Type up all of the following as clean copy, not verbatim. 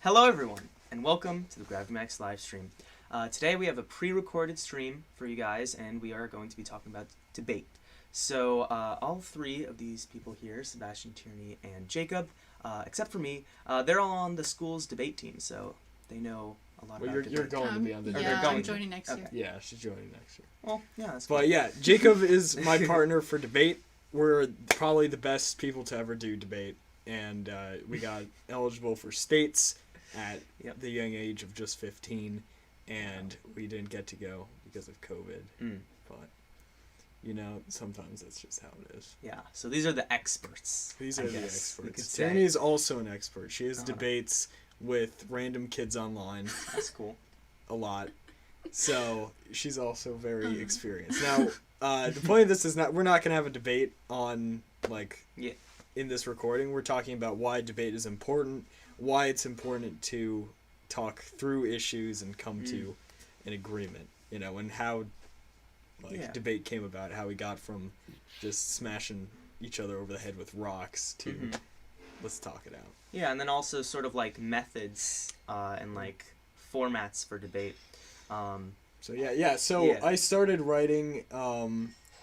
Hello everyone, and welcome to the GravMax live stream. Today we have a pre-recorded stream for you guys, and we are going to be talking about debate. So all three of these people here, Sebastian, Tierney, and Jacob, except for me, they're all on the school's debate team, so they know a lot about debate. You're going to be on the debate. Yeah, I'm joining next year. Yeah, she's joining next year. Well, yeah, that's cool. But yeah, Jacob is my partner for debate. We're probably the best people to ever do debate, and we got eligible for states at the young age of just 15, and we didn't get to go because of COVID. But, you know, sometimes that's just how it is. Yeah, so these are the experts. These are the experts. Tierney is also an expert. She has debates with random kids online. That's cool. A lot. So she's also very experienced. Now, the point of this is we're not going to have a debate on, in this recording. We're talking about why debate is important, why it's important to talk through issues and come to an agreement, and how debate came about, how we got from just smashing each other over the head with rocks to let's talk it out. Yeah, and then also sort of like methods and formats for debate. So I started writing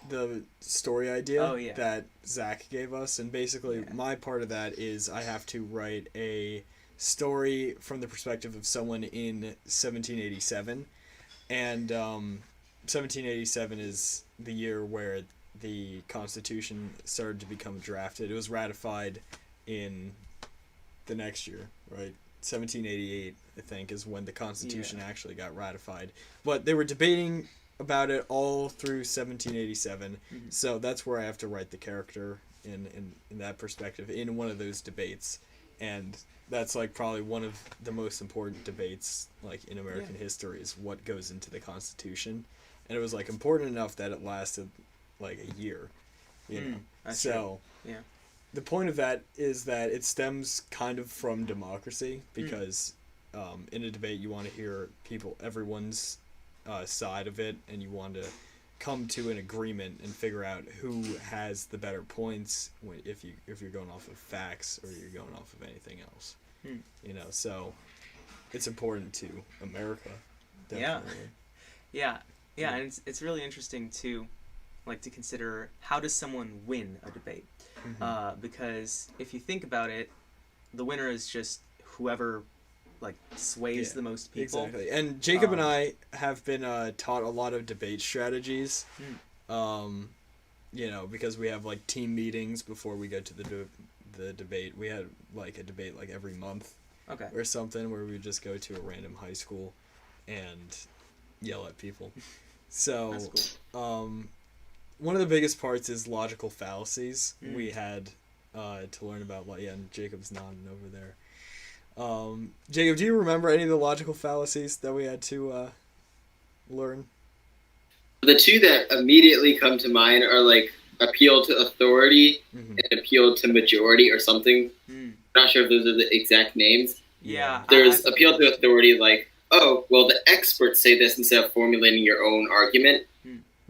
the story idea that Zach gave us, and basically my part of that is I have to write a story from the perspective of someone in 1787, and 1787 is the year where the Constitution started to become drafted. It was ratified in the next year, right? 1788, I think, is when the Constitution actually got ratified. But they were debating about it all through 1787, so that's where I have to write the character in that perspective, in one of those debates. And that's probably one of the most important debates in American history, is what goes into the Constitution. And it was important enough that it lasted a year, you know. So true. The point of that is that it stems kind of from democracy, because in a debate you want to hear everyone's side of it, and you want to come to an agreement and figure out who has the better points if you're going off of facts or you're going off of anything else. So it's important to America, definitely. Yeah, and it's really interesting to to consider, how does someone win a debate? Because if you think about it, the winner is just whoever sways the most people. Exactly. And Jacob and I have been taught a lot of debate strategies. Because we have team meetings before we go to the debate. We had a debate every month, or something, where we would just go to a random high school and yell at people. So, that's cool. One of the biggest parts is logical fallacies. We had to learn about, and Jacob's nodding over there. Jacob, do you remember any of the logical fallacies that we had to learn? The two that immediately come to mind are appeal to authority and appeal to majority or something. I'm not sure if those are the exact names. Yeah. There's appeal to authority the experts say this, instead of formulating your own argument.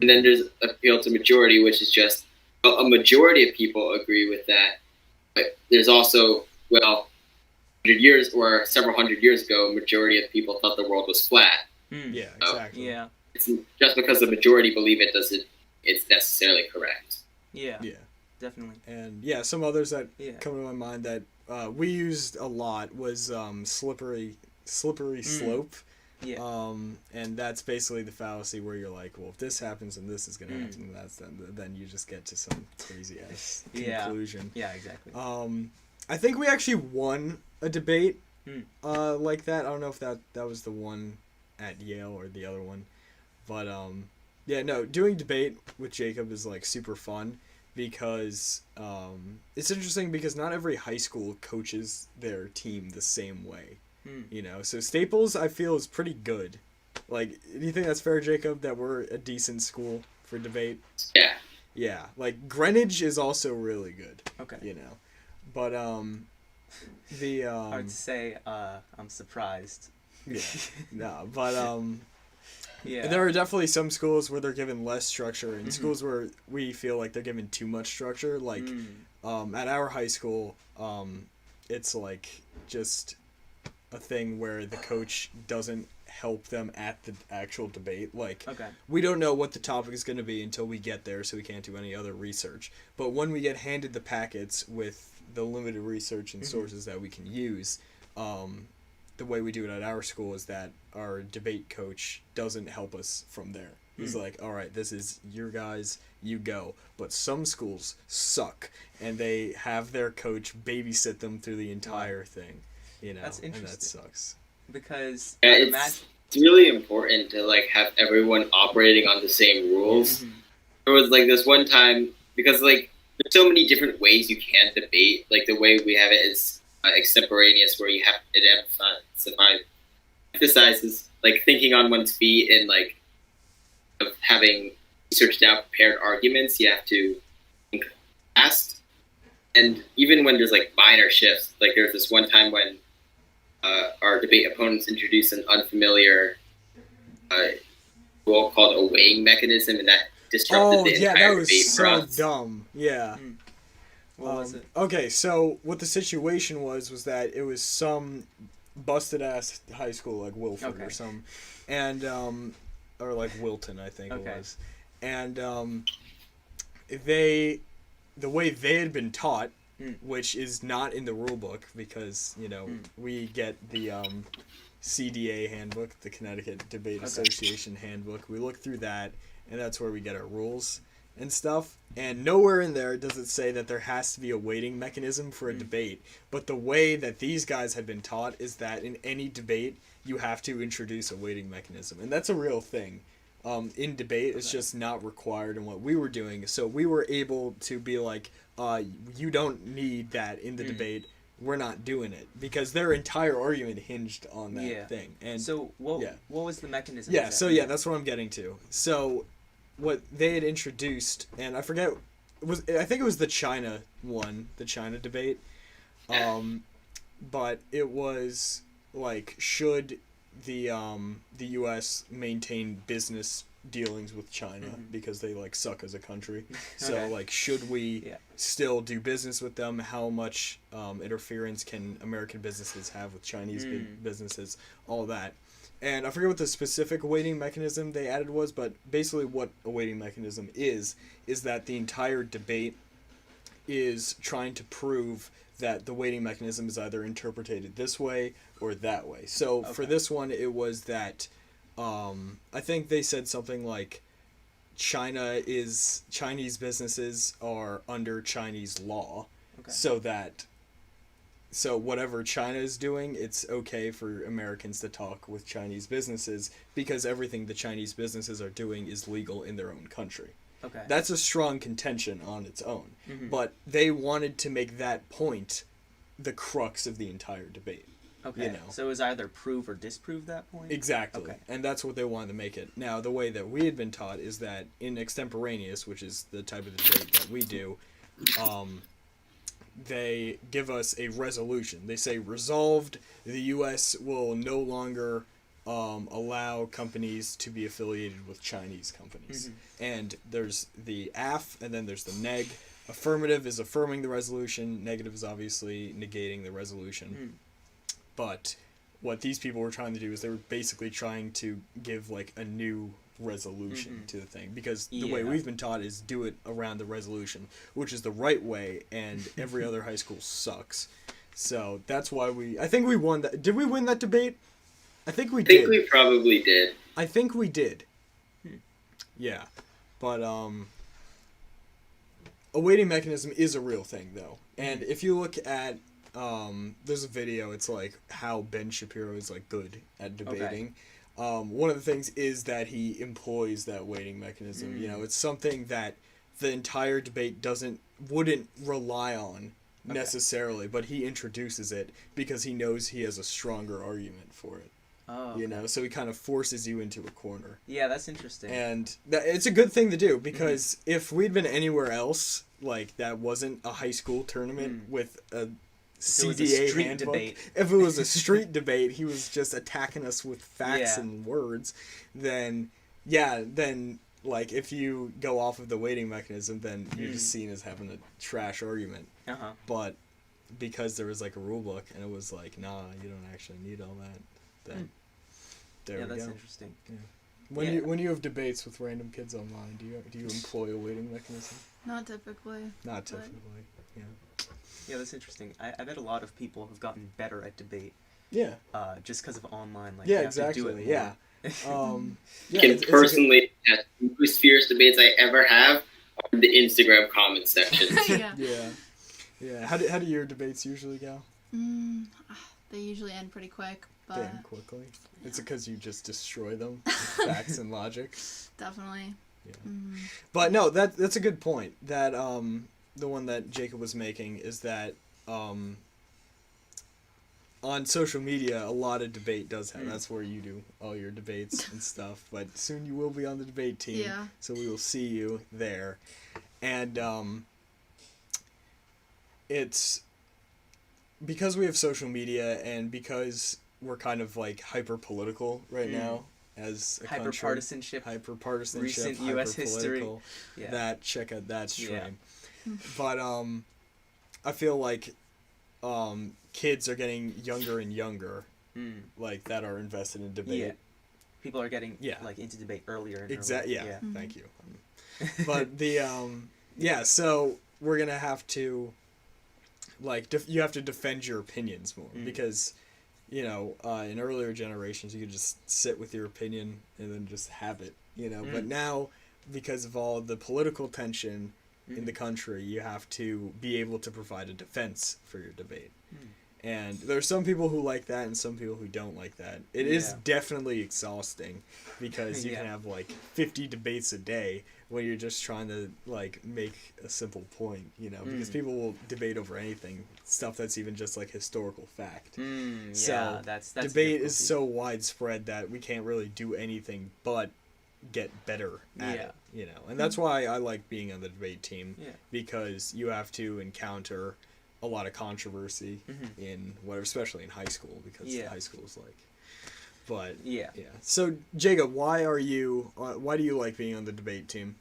And then there's appeal to majority, which is just a majority of people agree with that. But there's also, 100 years or several hundred years ago, a majority of people thought the world was flat. Yeah, exactly. Yeah. It's just because the majority believe it doesn't it's necessarily correct. Yeah. Definitely. And some others that come to my mind that we used a lot was slippery slope. Yeah. And that's basically the fallacy where you're if this happens and this is going to happen, and then you just get to some crazy ass conclusion. Yeah, exactly. I think we actually won a debate like that. I don't know if that was the one at Yale or the other one. But doing debate with Jacob is super fun, because it's interesting because not every high school coaches their team the same way. So Staples, I feel, is pretty good. Do you think that's fair, Jacob, that we're a decent school for debate? Yeah. Yeah. Greenwich is also really good. Okay. But the hard to say. I'm surprised. Yeah. No, but there are definitely some schools where they're given less structure, and schools where we feel like they're given too much structure. At our high school, it's just a thing where the coach doesn't help them at the actual debate. Like, we don't know what the topic is going to be until we get there, so we can't do any other research. But when we get handed the packets with the limited research and sources that we can use, the way we do it at our school is that our debate coach doesn't help us from there. He's like, all right, this is your guys, you go. But some schools suck, and they have their coach babysit them through the entire thing. You know, that's interesting. And that sucks. Because it's really important to like have everyone operating on the same rules. There was like this one time, because like there's so many different ways you can debate. Like the way we have it is extemporaneous, where you have it emphasizes like thinking on one's feet and like of having researched out prepared arguments. You have to think fast, and even when there's like minor shifts, like there's this one time when our debate opponents introduced an unfamiliar rule called a weighing mechanism, and that disrupted the entire debate for us. That was so dumb. Yeah. What was it? Okay, so what the situation was that it was some busted ass high school like Wilford or some, and or like Wilton, I think it was, and the way they had been taught, which is not in the rule book, because we get the CDA handbook, the Connecticut Debate Association handbook. We look through that, and that's where we get our rules and stuff. And nowhere in there does it say that there has to be a weighting mechanism for a debate. But the way that these guys had been taught is that in any debate, you have to introduce a weighting mechanism. And that's a real thing. In debate, it's just not required in what we were doing. So we were able to be like, you don't need that in the debate. We're not doing it, because their entire argument hinged on that thing. And so what was the mechanism? Yeah, so that's what I'm getting to. So what they had introduced, and I forget, I think it was the China one, the China debate. But it was like, should the U.S. maintain business dealings with China because they like suck as a country? So like, should we still do business with them? How much interference can American businesses have with Chinese businesses? All that. And I forget what the specific weighting mechanism they added was, but basically what a weighting mechanism is that the entire debate is trying to prove that the weighting mechanism is either interpreted this way or that way. So for this one, it was that I think they said something like Chinese businesses are under Chinese law, so whatever China is doing, it's okay for Americans to talk with Chinese businesses, because everything the Chinese businesses are doing is legal in their own country. Okay. That's a strong contention on its own. But they wanted to make that point the crux of the entire debate. Okay. So it was either prove or disprove that point? Exactly. Okay. And that's what they wanted to make it. Now, the way that we had been taught is that in extemporaneous, which is the type of debate that we do, they give us a resolution. They say, resolved, the U.S. will no longer allow companies to be affiliated with Chinese companies. And there's the AF, and then there's the neg. Affirmative is affirming the resolution. Negative is obviously negating the resolution. But what these people were trying to do is they were basically trying to give like a new resolution to the thing, because the way we've been taught is do it around the resolution, which is the right way, and every other high school sucks. So that's why I think we won that. Did we win that debate? I think we did. I think we probably did. I think we did. Yeah. But a weighting mechanism is a real thing, though. And if you look at there's a video, it's like how Ben Shapiro is like good at debating. One of the things is that he employs that weighting mechanism. It's something that the entire debate wouldn't rely on necessarily, but he introduces it because he knows he has a stronger argument for it. So he kind of forces you into a corner. Yeah, that's interesting. And it's a good thing to do, because if we'd been anywhere else, like that wasn't a high school tournament with a CDA handbook. If it was a street debate, he was just attacking us with facts and words, then like if you go off of the weighting mechanism, then you're just seen as having a trash argument. But because there was like a rule book, and it was like, nah, you don't actually need all that. Then there we go. Yeah, that's interesting. Yeah. When you have debates with random kids online, do you employ a weighting mechanism? Not typically. Not typically. Yeah. Yeah, that's interesting. I bet a lot of people have gotten better at debate. Yeah. Just because of online, like yeah, you exactly. have to do it yeah. Personally, the most fierce debates I ever have are in the Instagram comment section. Yeah. How do your debates usually go? They usually end pretty quick. But they end quickly. Yeah. Is it because you just destroy them, facts and logic? Definitely. Yeah. But no, that's a good point. That the one that Jacob was making is that on social media, a lot of debate does happen. That's where you do all your debates and stuff. But soon you will be on the debate team. Yeah. So we will see you there. And it's because we have social media and because we're kind of like hyper political right now as a country. Hyper-partisanship. Recent U.S. history. Yeah. Check out that stream. Yeah. But I feel like kids are getting younger and younger, like that are invested in debate. Yeah. People are getting like into debate earlier and exactly. earlier. Yeah. Thank you. But the so we're gonna have to like you have to defend your opinions more because in earlier generations you could just sit with your opinion and then just have it, but now because of all the political tension in the country, you have to be able to provide a defense for your debate. And there are some people who like that and some people who don't like that. It is definitely exhausting because you can have like 50 debates a day when you're just trying to like make a simple point, because people will debate over anything, stuff that's even just like historical fact. So that's debate is so widespread that we can't really do anything but get better at it, and that's why I like being on the debate team because you have to encounter a lot of controversy in especially in high school because high school is like, but So Jacob, why do you like being on the debate team?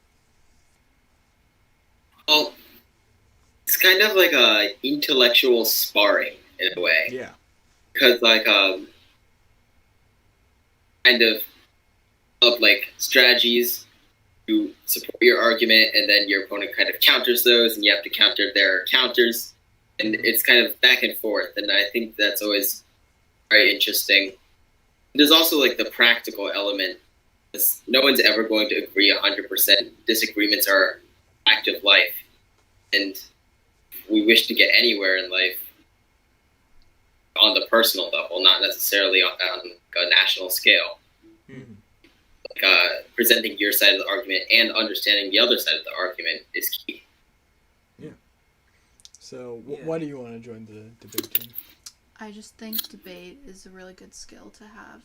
Well, it's kind of like a intellectual sparring in a way. Yeah. Because like kind of like strategies to support your argument, and then your opponent kind of counters those, and you have to counter their counters, and it's kind of back and forth, and I think that's always very interesting. There's also like the practical element, because no one's ever going to agree 100%. Disagreements are a fact of life, and we wish to get anywhere in life on the personal level, not necessarily on a national scale. Presenting your side of the argument and understanding the other side of the argument is key. Yeah. So, why do you want to join the debate team? I just think debate is a really good skill to have,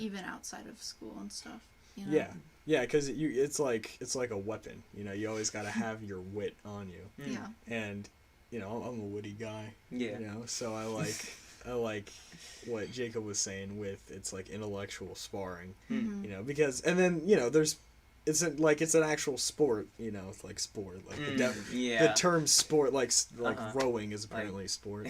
even outside of school and stuff. Yeah, because it's like a weapon. You always got to have your wit on you. Yeah. And I'm a witty guy. Yeah. So I like what Jacob was saying with it's like intellectual sparring. Because and then it's an actual sport. It's like sport. Like the term sport rowing is apparently a sport.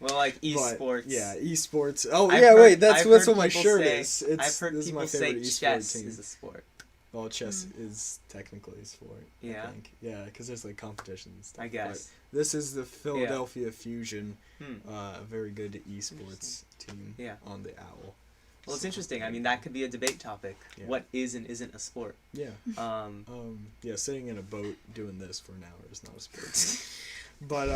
Well, like esports. Esports. Oh, wait, that's what my shirt is. I've heard people say chess is a sport. Well, chess is technically a sport. Yeah. I think. Yeah, because there's like competitions and stuff. I guess. But this is the Philadelphia Fusion, a very good esports team on the OWL. Well, it's interesting. I mean, that could be a debate topic. Yeah. What is and isn't a sport? Yeah. Sitting in a boat doing this for an hour is not a sport. But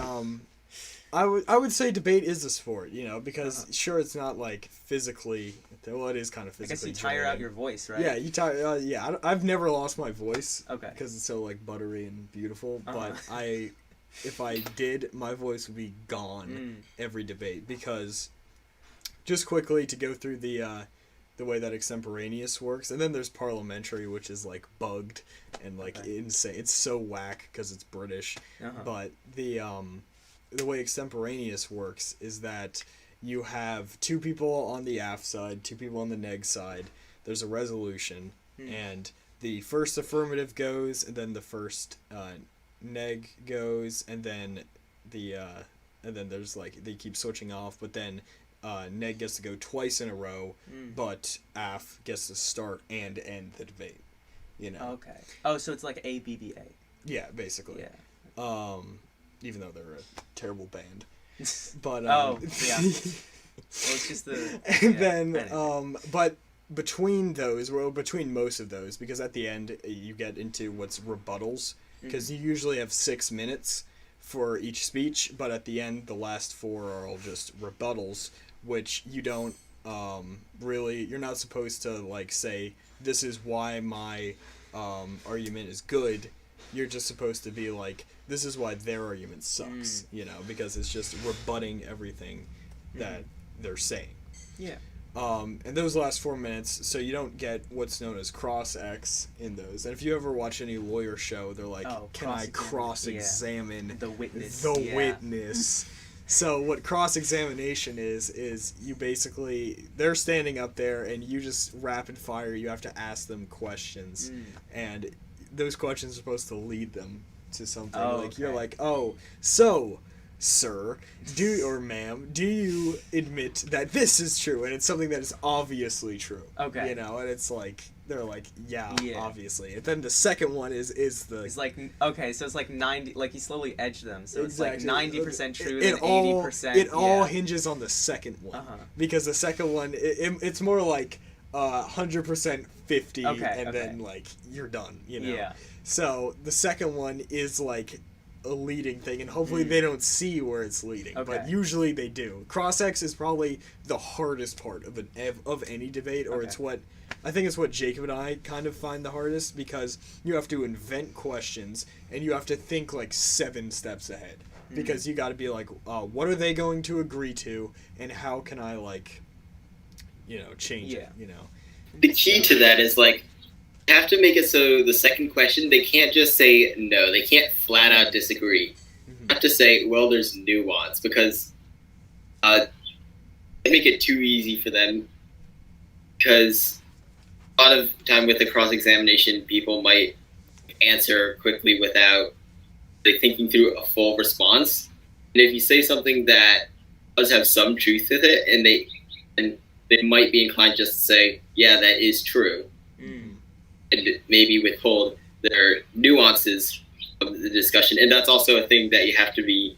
I would say debate is a sport, because sure it's not like physically. Well, it is kind of physically. I guess you tire out your voice, right? Yeah, you tire. I've never lost my voice. Okay. Because it's so like buttery and beautiful. But if I did, my voice would be gone every debate because. Just quickly to go through the way that extemporaneous works, and then there's parliamentary, which is like bugged and like insane. It's so whack because it's British. But the way extemporaneous works is that you have two people on the aft side, two people on the neg side. There's a resolution, and the first affirmative goes, and then the first neg goes, and then the and then there's like they keep switching off, but then Ned gets to go twice in a row, but Af gets to start and end the debate. You know. Okay. Oh, so it's like ABBA. Yeah, basically. Yeah. Even though they're a terrible band. But oh yeah. Well, it's just the. And then but between most of those, because at the end you get into what's rebuttals, because you usually have 6 minutes for each speech, but at the end the last 4 are all just rebuttals, which you don't you're not supposed to like say this is why my argument is good. You're just supposed to be like, this is why their argument sucks, you know, because it's just rebutting everything that they're saying. Yeah. And those last 4 minutes, so you don't get what's known as cross-ex in those. And if you ever watch any lawyer show, they're like, can I cross-examine the witness? The witness. So what cross-examination is you basically, they're standing up there and you just rapid fire, you have to ask them questions. And those questions are supposed to lead them to something. You're like, oh, so, sir, or ma'am, do you admit that this is true? And it's something that is obviously true. Okay. You know, and it's like, they're like, yeah. Obviously. And then the second one is the... It's like, okay, so it's like 90, like he slowly edged them. So exactly. It's like 90% true and 80%. It all hinges on the second one. Because the second one, it's more like 100% 50 then like, you're done, you know? Yeah. So the second one is like a leading thing, and hopefully they don't see where it's leading, but usually they do. Cross-ex is probably the hardest part of any debate, or it's what I think it's what Jacob and I kind of find the hardest, because you have to invent questions and you have to think like 7 steps ahead, because you got to be like, what are they going to agree to, and how can I like, you know, change it, you know. The key to that is like, you have to make it so the second question, they can't just say no. They can't flat out disagree. You have to say, well, there's nuance, because they make it too easy for them, because a lot of time with the cross-examination, people might answer quickly without really thinking through a full response. And if you say something that does have some truth with it, and they might be inclined just to say, yeah, that is true. And maybe withhold their nuances of the discussion. And that's also a thing that you have to be,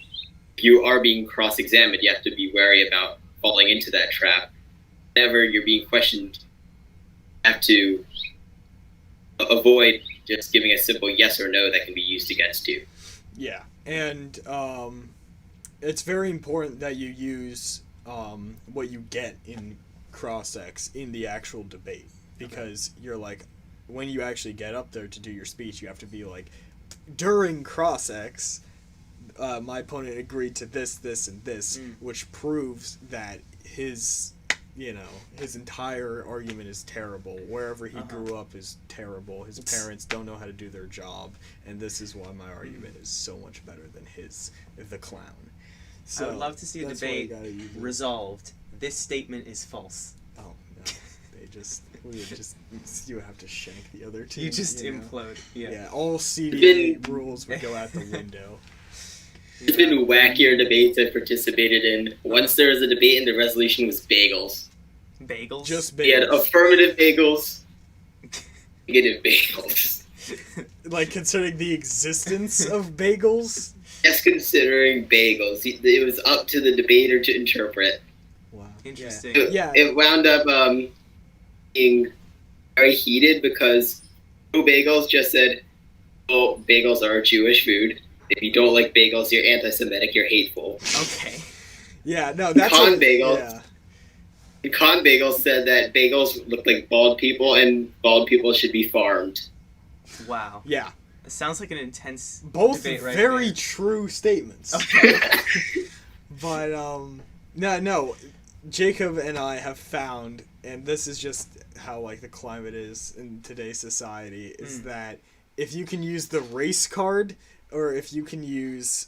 if you are being cross-examined, you have to be wary about falling into that trap. Whenever you're being questioned, you have to avoid just giving a simple yes or no that can be used against you. Yeah, and it's very important that you use what you get in cross-ex in the actual debate, because you're like, when you actually get up there to do your speech, you have to be like, during cross-ex, my opponent agreed to this, this, and this, which proves that his entire argument is terrible. Wherever he grew up is terrible. His parents don't know how to do their job, and this is why my argument is so much better than the clown. So I would love to see a debate resolved. This statement is false. Oh, no. You have to shank the other team. You just implode. Yeah, all CDA rules would go out the window. There's been wackier debates I've participated in. Once there was a debate and the resolution was bagels. Bagels? Just bagels. He had affirmative bagels, negative bagels. Like, considering the existence of bagels? Yes, considering bagels. It was up to the debater to interpret. Wow. Interesting. It wound up being very heated, because no bagels just said, oh, bagels are a Jewish food. If you don't like bagels, you're anti-Semitic, you're hateful. Okay. Yeah, no, that's... Con bagels said that bagels look like bald people, and bald people should be farmed. Wow. Yeah. It sounds like an intense both debate right very there. True statements. Okay. But, no, Jacob and I have found, and this is just how, like, the climate is in today's society, is that if you can use the race card, or if you can use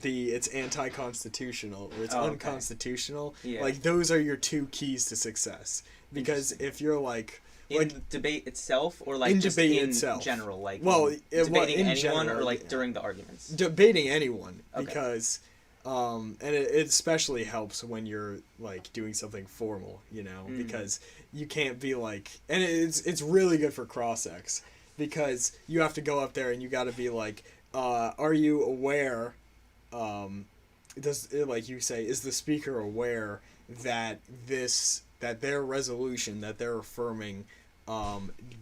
it's anti-constitutional or it's unconstitutional, like, those are your 2 keys to success. Because if you're like in debate itself, or like in just debate in itself, general, like debating anyone, general, or like during the arguments, debating anyone, because And it especially helps when you're like doing something formal, you know, because you can't be like, and it's really good for cross-ex because you have to go up there and you got to be like, are you aware, like you say, is the speaker aware that their resolution that they're affirming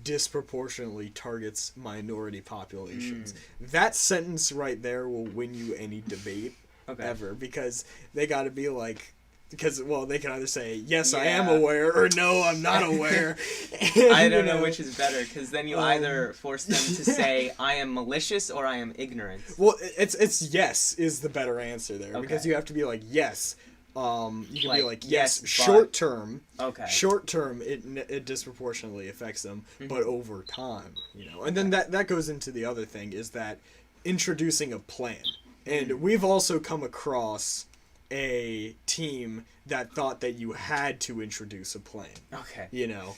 disproportionately targets minority populations. That sentence right there will win you any debate ever, because they got to be like, well, they can either say, yes, I am aware, or no, I'm not aware. And, I don't know which is better, because then you either force them to say, I am malicious, or I am ignorant. Well, it's yes is the better answer there, because you have to be like, yes. You can like, be like, yes, short term. Okay. Short term, it disproportionately affects them, but over time, you know. And then that goes into the other thing, is that introducing a plan. And we've also come across a team that thought that you had to introduce a plan. Okay. You know,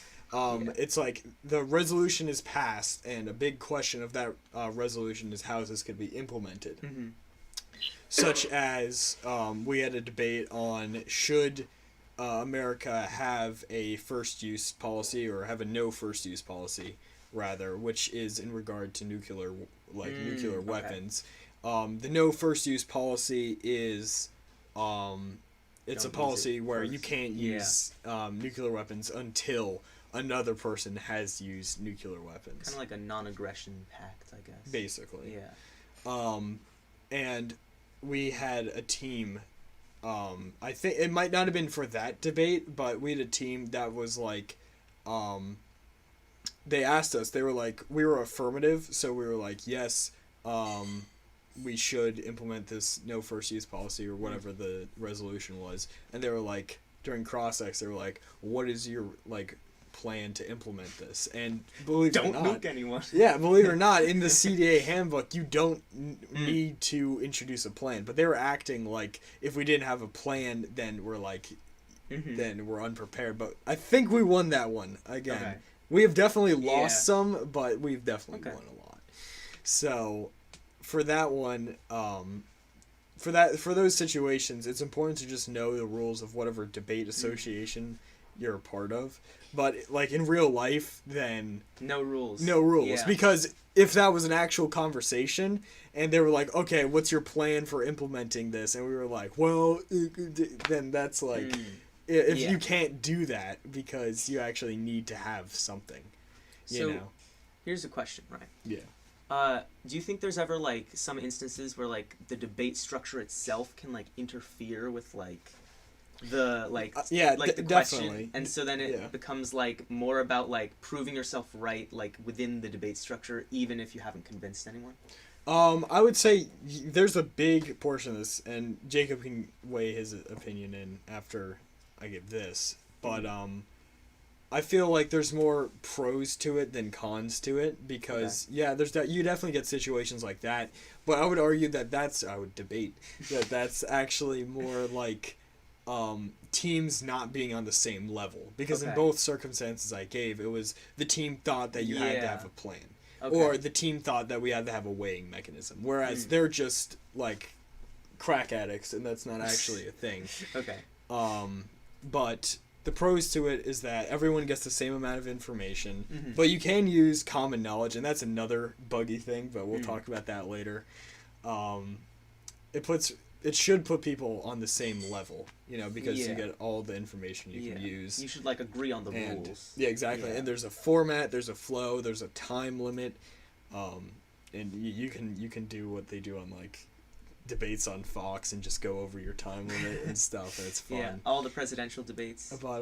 it's like the resolution is passed, and a big question of that resolution is how this could be implemented. Such as we had a debate on should America have a first use policy or have a no first use policy, rather, which is in regard to nuclear weapons. The no first use policy is it's a policy where you can't use nuclear weapons until another person has used nuclear weapons. Kind of like a non-aggression pact, I guess. Basically. Yeah. And we had a team, I think it might not have been for that debate, but we had a team that was like, they asked us, they were like, we were affirmative, so we were like, yes, we should implement this no first use policy or whatever the resolution was. And they were like, during cross-ex, they were like, what is your like plan to implement this? And believe it or not, don't nuke anyone. Yeah, believe it or not, in the CDA handbook, you don't need to introduce a plan. But they were acting like if we didn't have a plan, then we're like, then we're unprepared. But I think we won that one again. Okay. We have definitely lost some, but we've definitely won a lot. So for that one, for those situations, it's important to just know the rules of whatever debate association you're a part of. But like in real life, then no rules. Because if that was an actual conversation and they were like, okay, what's your plan for implementing this? And we were like, well, then that's like, if you can't do that because you actually need to have something, you know. Here's a question, right? Yeah. Do you think there's ever like some instances where like the debate structure itself can like interfere with like the the question, and so then it becomes like more about like proving yourself right like within the debate structure, even if you haven't convinced anyone? I would say there's a big portion of this, and Jacob can weigh his opinion in after I give this, but I feel like there's more pros to it than cons to it, because there's that you definitely get situations like that, but I would argue that I would debate that that's actually more like teams not being on the same level, because in both circumstances I gave, it was the team thought that you had to have a plan, or the team thought that we had to have a weighing mechanism, whereas they're just like crack addicts and that's not actually a thing. But the pros to it is that everyone gets the same amount of information, but you can use common knowledge, and that's another buggy thing, but we'll talk about that later. It should put people on the same level, you know, because you get all the information you can use. You should like agree on the rules. Yeah, exactly. And there's a format, there's a flow, there's a time limit, and you can do what they do on like debates on Fox and just go over your time limit and stuff, and it's fun. Yeah, all the presidential debates. But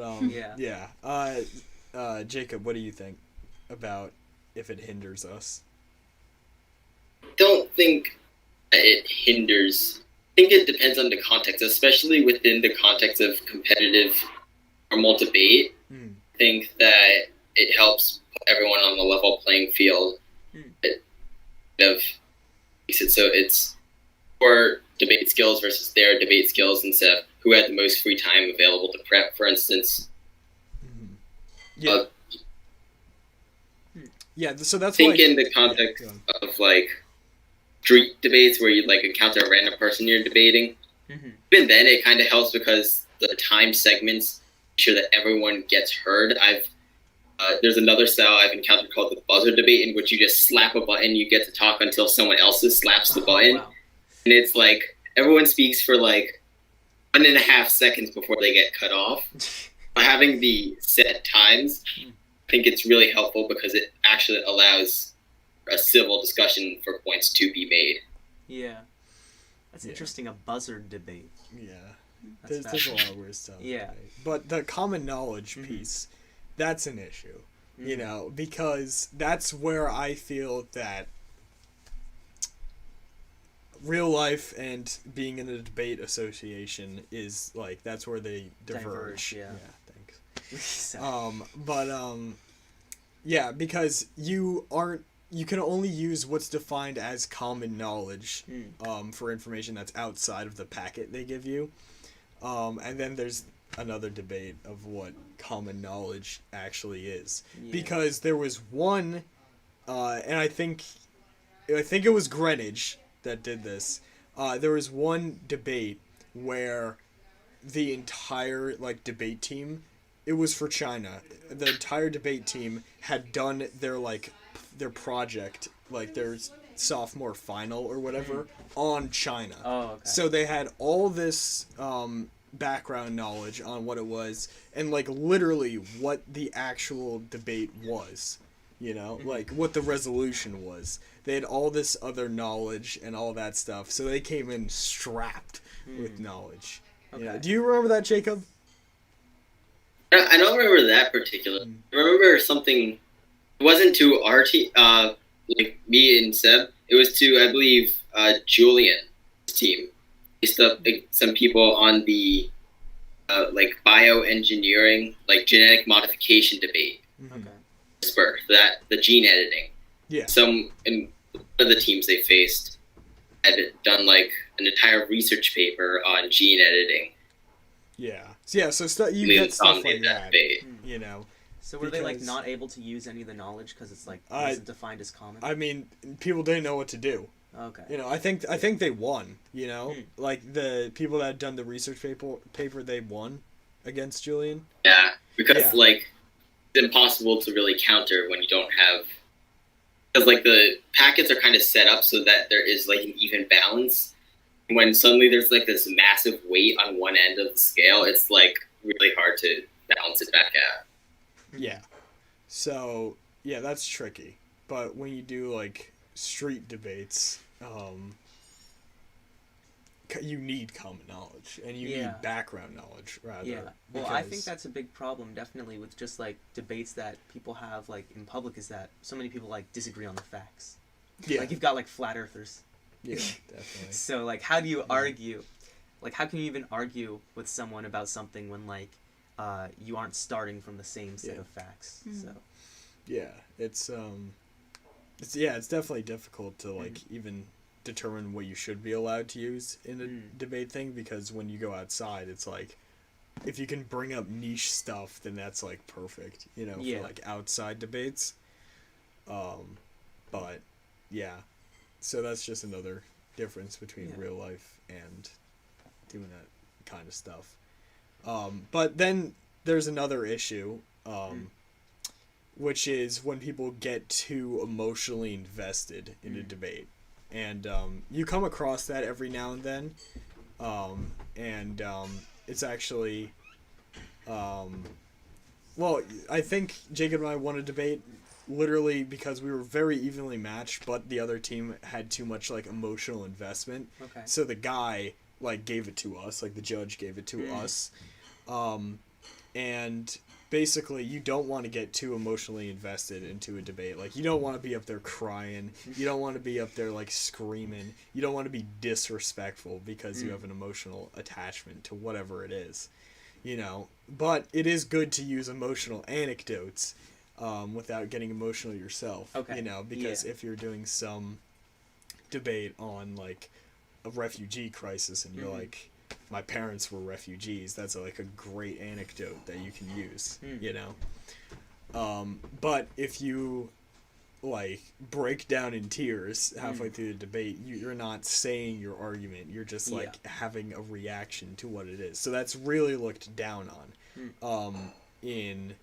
Jacob, what do you think about if it hinders us? Don't think it hinders. I think it depends on the context, especially within the context of competitive formal debate. I think that it helps put everyone on a level playing field. It makes it so it's for debate skills versus their debate skills, instead of who had the most free time available to prep, for instance. So that's why I think in the context of like street debates where you like encounter a random person you're debating, Even then, it kind of helps because the time segments sure that everyone gets heard. There's another style I've encountered called the buzzer debate, in which you just slap a button, you get to talk until someone else slaps the button, wow. And it's like everyone speaks for like 1.5 seconds before they get cut off. By having the set times, I think it's really helpful because it actually allows a civil discussion for points to be made. Yeah, that's interesting. A buzzer debate. Yeah, there's a lot of weird stuff. Yeah, but the common knowledge piece, that's an issue. You know, because that's where I feel that real life and being in a debate association is like that's where they diverge. Yeah, thanks. Yeah, because you can only use what's defined as common knowledge for information that's outside of the packet they give you. And then there's another debate of what common knowledge actually is. Yeah. Because there was one, and I think it was Greenwich that did this. There was one debate where the entire debate team, it was for China. The entire debate team had done their project, their sophomore final or whatever, on China. Oh, okay. So they had all this background knowledge on what it was and literally what the actual debate was. You know, what the resolution was. They had all this other knowledge and all that stuff, so they came in strapped with knowledge. Okay. Yeah. Do you remember that, Jacob? I don't remember that particular. I remember something. It wasn't to our team, me and Seb. It was to, I believe, Julian's team. Some people on the bioengineering, genetic modification debate. Okay. CRISPR, the gene editing. Yeah. One of the teams they faced had done an entire research paper on gene editing. Yeah. So you get stuff like that. You know. So were they not able to use any of the knowledge because it's wasn't defined as common? I mean, people didn't know what to do. Okay. You know, I think they won. You know, the people that had done the research paper, they won against Julian. Yeah, because it's impossible to really counter when you don't have, because the packets are kind of set up so that there is an even balance. When suddenly there's this massive weight on one end of the scale, it's really hard to balance it back out. Yeah. So yeah, that's tricky. But when you do street debates, you need common knowledge and you need background knowledge rather. Yeah. Well, I think that's a big problem definitely with just debates that people have in public, is that so many people disagree on the facts. Yeah. You've got flat earthers. Yeah, definitely. So how do you argue? How can you even argue with someone about something when you aren't starting from the same set of facts? So yeah, it's definitely difficult to even determine what you should be allowed to use in a debate thing, because when you go outside, it's if you can bring up niche stuff, then that's perfect, you know, for outside debates. But yeah, so that's just another difference between real life and doing that kind of stuff. But then there's another issue, which is when people get too emotionally invested in a debate. And you come across that every now and then. It's actually... well, I think Jacob and I won a debate literally because we were very evenly matched, but the other team had too much emotional investment. Okay. So the guy gave it to us, the judge gave it to us. And basically you don't want to get too emotionally invested into a debate. You don't want to be up there crying. You don't want to be up there screaming. You don't want to be disrespectful because you have an emotional attachment to whatever it is, you know. But it is good to use emotional anecdotes without getting emotional yourself. Okay. You know, because if you're doing some debate on a refugee crisis and you're my parents were refugees, that's a great anecdote that you can use, you know. But if you like break down in tears halfway through the debate, you're not saying your argument. You're just like having a reaction to what it is. So that's really looked down on in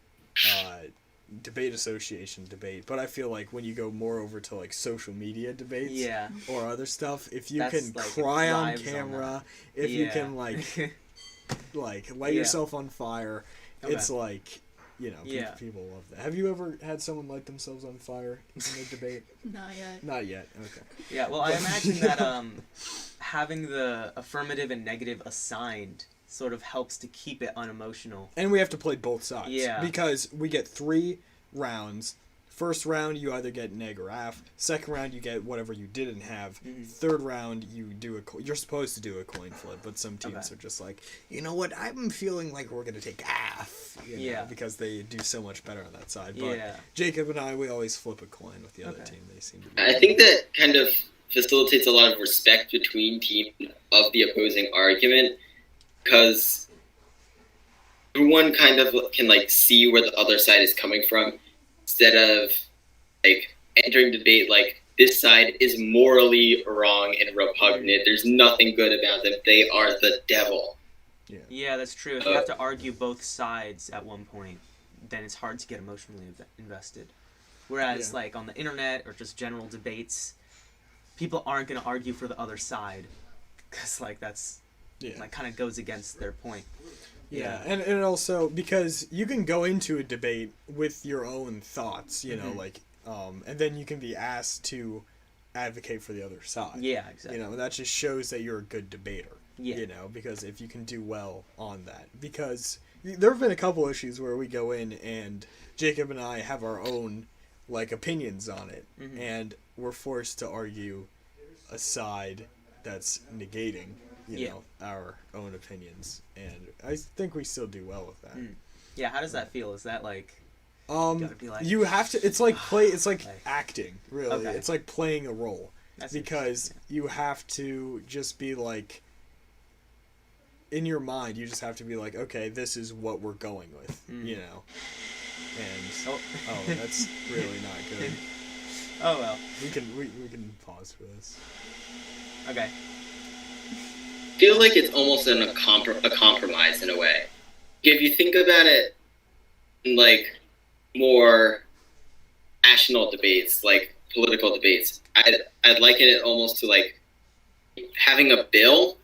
debate association debate. But I feel like when you go more over to like social media debates or other stuff, if you that's can like cry on camera, if you can like light yourself on fire, it's like, you know, people love that. Have you ever had someone light themselves on fire in a debate? Not yet. Not yet. Okay. Yeah, well, I imagine that having the affirmative and negative assigned sort of helps to keep it unemotional. And we have to play both sides. Yeah. Because we get 3 rounds. First round, you either get neg or af. Second round, you get whatever you didn't have. Third round, you're supposed to do a coin flip, but some teams are just like, you know what, I'm feeling like we're going to take af. You know, because they do so much better on that side. But Jacob and I, we always flip a coin with the other team. They seem to be I think that kind of facilitates a lot of respect between teams of the opposing argument, because everyone kind of can like see where the other side is coming from, instead of like entering debate like this side is morally wrong and repugnant. There's nothing good about them. They are the devil. Yeah, that's true. If you have to argue both sides at one point, then it's hard to get emotionally invested. Whereas like on the internet or just general debates, people aren't going to argue for the other side because like that's like kind of goes against their point. Yeah, and also because you can go into a debate with your own thoughts, you know, like, and then you can be asked to advocate for the other side. Yeah, exactly. You know, that just shows that you're a good debater. Yeah. You know, because if you can do well on that. Because there have been a couple issues where we go in and Jacob and I have our own, like, opinions on it. And we're forced to argue a side that's negating, you know, our own opinions. And I think we still do well with that. Yeah, how does that feel? Is that like... you have to... It's like it's like acting, really. Okay. It's like playing a role. That's because you have to just be like... In your mind, you just have to be like, okay, this is what we're going with, you know? And... Oh, that's really not good. Oh, well. We can pause for this. Okay. I feel like it's almost a compromise in a way. If you think about it in, like, more national debates, like political debates, I'd liken it almost to, like, having a bill.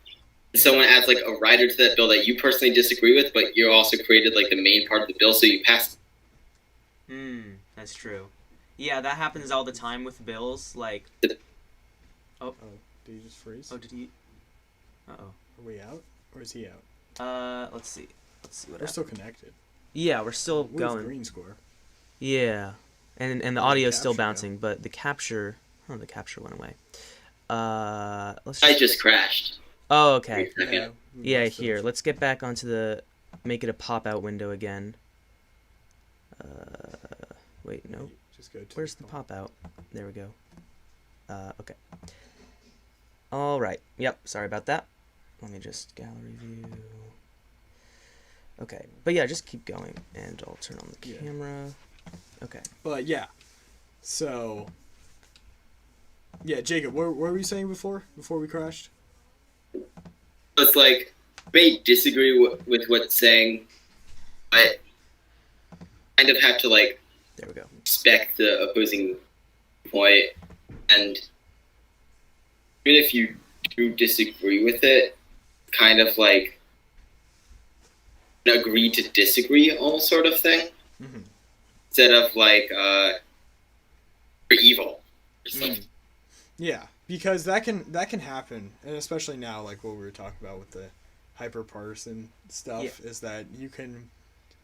Someone adds, like, a rider to that bill that you personally disagree with, but you also created, like, the main part of the bill, so you pass. That's true. Yeah, that happens all the time with bills, like... Oh, did he just freeze? Oh, did he... Uh-oh. Are we out? Or is he out? Let's see. We're still connected. Yeah, we're still going. Green score. Yeah. And the audio's still bouncing, but the capture... Oh, the capture went away. I just crashed. Oh, okay. Yeah, here. Let's get back onto the... Make it a pop-out window again. Wait, no. Just go to Where's the pop-out? There we go. Okay. All right. Yep, sorry about that. Let me just gallery view. Okay. But yeah, just keep going, and I'll turn on the camera. Okay. But yeah. So... Yeah, Jacob, what were you saying before we crashed? It's like, may disagree with what's saying, but kind of have to, like, there we go. Respect the opposing point, and even if you do disagree with it, kind of like agree to disagree, all sort of thing, instead of like you're evil or something. Yeah, because that can happen, and especially now, like what we were talking about with the hyper partisan stuff, is that you can,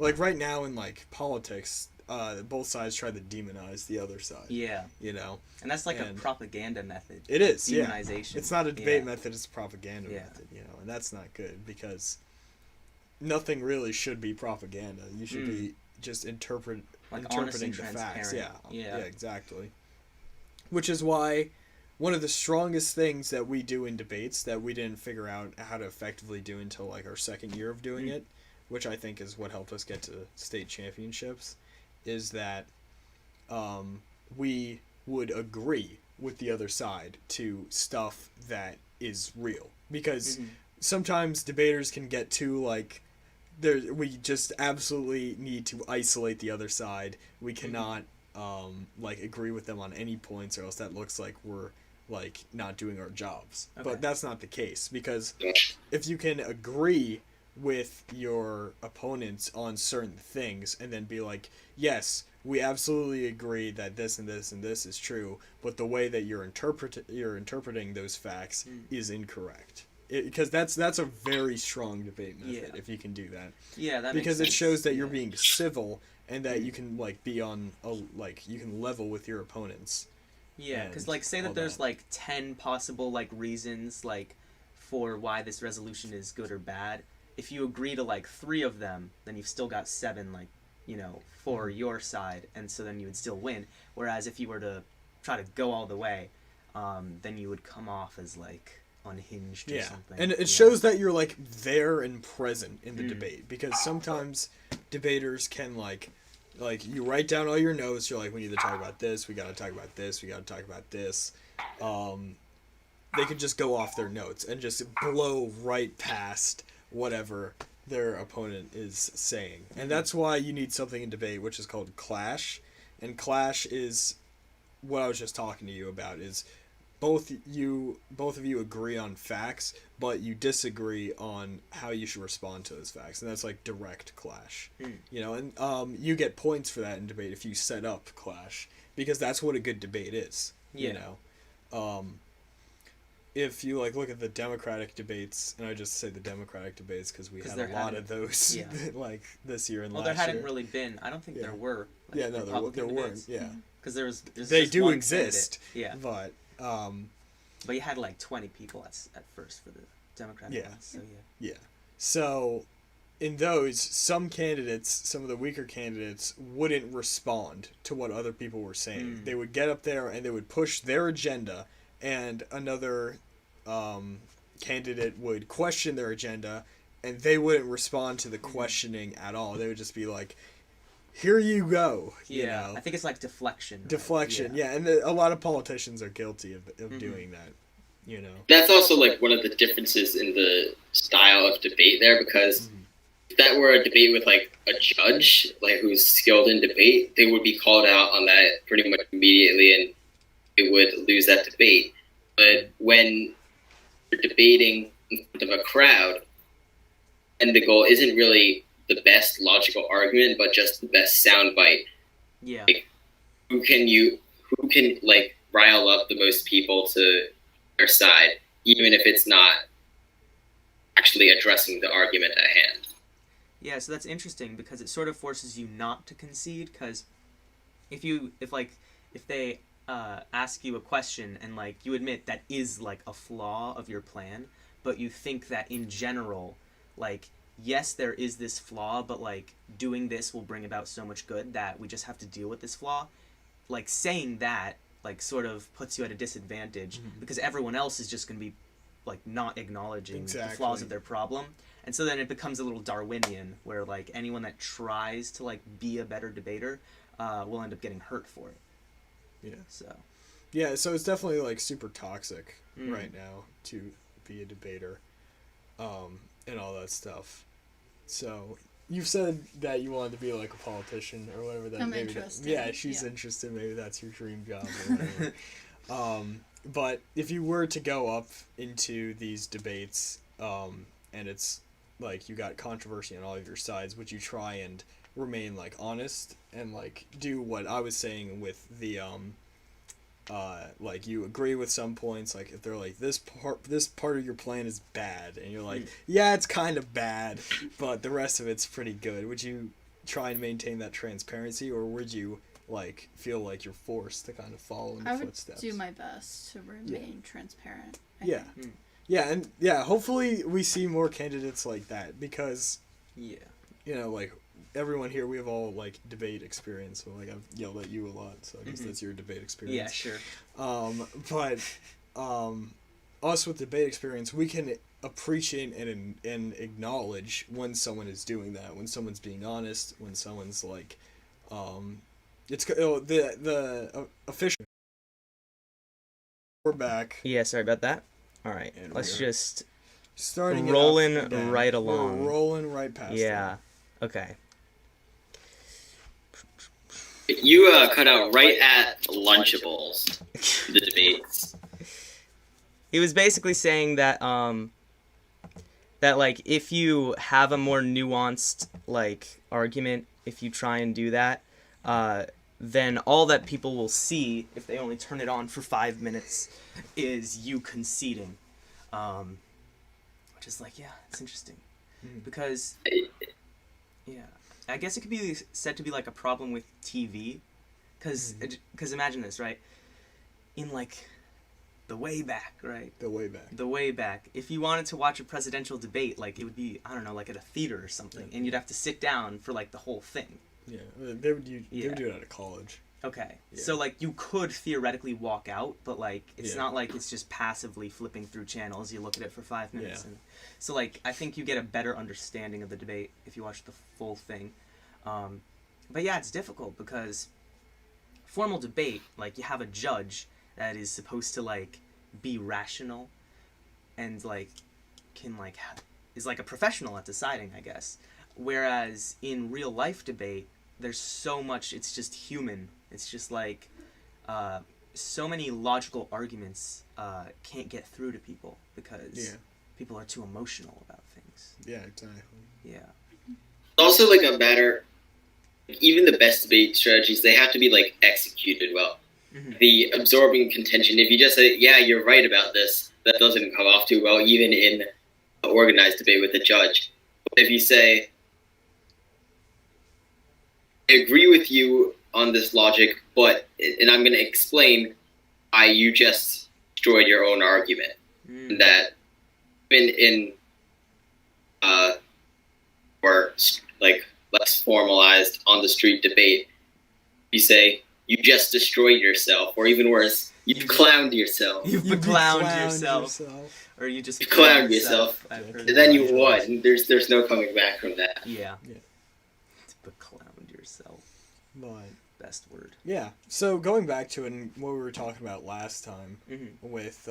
like right now in like politics. Both sides try to demonize the other side. Yeah. You know? And that's like a propaganda method. It is, demonization. It's not a debate method, it's a propaganda method, you know? And that's not good, because nothing really should be propaganda. You should be just interpreting the facts. Yeah, exactly. Which is why one of the strongest things that we do in debates that we didn't figure out how to effectively do until like our second year of doing it, which I think is what helped us get to state championships, is that we would agree with the other side to stuff that is real. Because sometimes debaters can get too, like, we just absolutely need to isolate the other side. We cannot, like, agree with them on any points, or else that looks like we're, like, not doing our jobs. Okay. But that's not the case, because if you can agree with your opponents on certain things and then be like, yes, we absolutely agree that this and this and this is true, but the way that you're interpreting those facts is incorrect. Because that's a very strong debate method if you can do that. Yeah, that because makes it shows that you're being civil and that you can, like, be on you can level with your opponents. Yeah, because, like, say that there's like 10 possible, like, reasons, like, for why this resolution is good or bad. If you agree to, like, 3 of them, then you've still got 7, like, you know, for your side, and so then you would still win. Whereas if you were to try to go all the way, then you would come off as, like, unhinged or something. And it shows that you're, like, there and present in the debate, because sometimes debaters can, like, you write down all your notes, you're like, we need to talk about this, we gotta talk about this, we gotta talk about this. They could just go off their notes and just blow right past whatever their opponent is saying. And that's why you need something in debate which is called clash. And clash is what I was just talking to you about, is both of you agree on facts, but you disagree on how you should respond to those facts. And that's like direct clash. You know, and you get points for that in debate if you set up clash, because that's what a good debate is. You know. If you, like, look at the Democratic debates, and I just say the Democratic debates because we had a lot of those, like, this year and last year. Well, there hadn't really been. I don't think there were. Like, there weren't. Yeah, because there's they do exist. Candidate. Yeah, but you had like 20 people at first for the Democratic ones. So yeah. So in those, some of the weaker candidates wouldn't respond to what other people were saying. They would get up there and they would push their agenda, and another candidate would question their agenda, and they wouldn't respond to the questioning at all. They would just be like, here you go. You know? I think it's like deflection. Deflection, and a lot of politicians are guilty of doing that, you know. That's also, like, one of the differences in the style of debate there, because if that were a debate with, like, a judge, like, who's skilled in debate, they would be called out on that pretty much immediately, and it would lose that debate. But when you're debating in front of a crowd, and the goal isn't really the best logical argument, but just the best soundbite. Yeah. Like, who can like rile up the most people to their side, even if it's not actually addressing the argument at hand. Yeah, so that's interesting because it sort of forces you not to concede, because if they ask you a question and, like, you admit that is, like, a flaw of your plan, but you think that in general, like, yes, there is this flaw, but, like, doing this will bring about so much good that we just have to deal with this flaw. Like, saying that, like, sort of puts you at a disadvantage because everyone else is just going to be, like, not acknowledging the flaws of their problem. And so then it becomes a little Darwinian, where, like, anyone that tries to, like, be a better debater will end up getting hurt for it. So it's definitely, like, super toxic right now to be a debater, and all that stuff. So you've said that you wanted to be, like, a politician or whatever. That I'm interested. She's interested. Maybe that's your dream job or whatever. But if you were to go up into these debates, and it's like you got controversy on all of your sides, would you try and remain, like, honest and, like, do what I was saying with the like, you agree with some points, like if they're like, this part of your plan is bad, and you're like, yeah, it's kind of bad, but the rest of it's pretty good. Would you try and maintain that transparency, or would you, like, feel like you're forced to kind of follow in the footsteps? I would do my best to remain transparent. Hopefully we see more candidates like that, because you know, like, everyone here, we have all, like, debate experience, so, like, I've yelled at you a lot, so I guess that's your debate experience. Yeah, sure. But us with debate experience, we can appreciate and acknowledge when someone is doing that, when someone's being honest, when someone's, like, It's the official. We're back. Yeah, sorry about that. All right, and let's just starting rolling right along. We're rolling right past. Yeah. Okay. You cut out right at Lunchables, the debates. He was basically saying that that like if you have a more nuanced like argument, if you try and do that, then all that people will see if they only turn it on for 5 minutes is you conceding, which is like, yeah, it's interesting because yeah, I guess it could be said to be like a problem with TV, because imagine this, right? In like the way back, right? The way back. If you wanted to watch a presidential debate, like it would be, I don't know, like at a theater or something, and you'd have to sit down for like the whole thing. Yeah, they would do it at college. Okay, so like you could theoretically walk out, but like it's not like it's just passively flipping through channels. You look at it for 5 minutes, and so like I think you get a better understanding of the debate if you watch the full thing. But yeah, it's difficult because formal debate, like you have a judge that is supposed to like be rational and like can like is like a professional at deciding, I guess. Whereas in real life debate, there's so much, it's just human. It's just like so many logical arguments can't get through to people because people are too emotional about things. Yeah, exactly. Yeah. Also, like a matter, even the best debate strategies, they have to be like executed well. The absorbing contention, if you just say, yeah, you're right about this, that doesn't come off too well, even in an organized debate with a judge. But if you say, I agree with you on this logic, and I'm going to explain why you just destroyed your own argument. That in or like less formalized on the street debate, you say, you just destroyed yourself, or even worse, you've clowned yourself. You've clowned yourself. Or you just clowned yourself. And then you won. There's no coming back from that. Yeah. Beclowned yourself. But best word. Yeah. So going back to what we were talking about last time with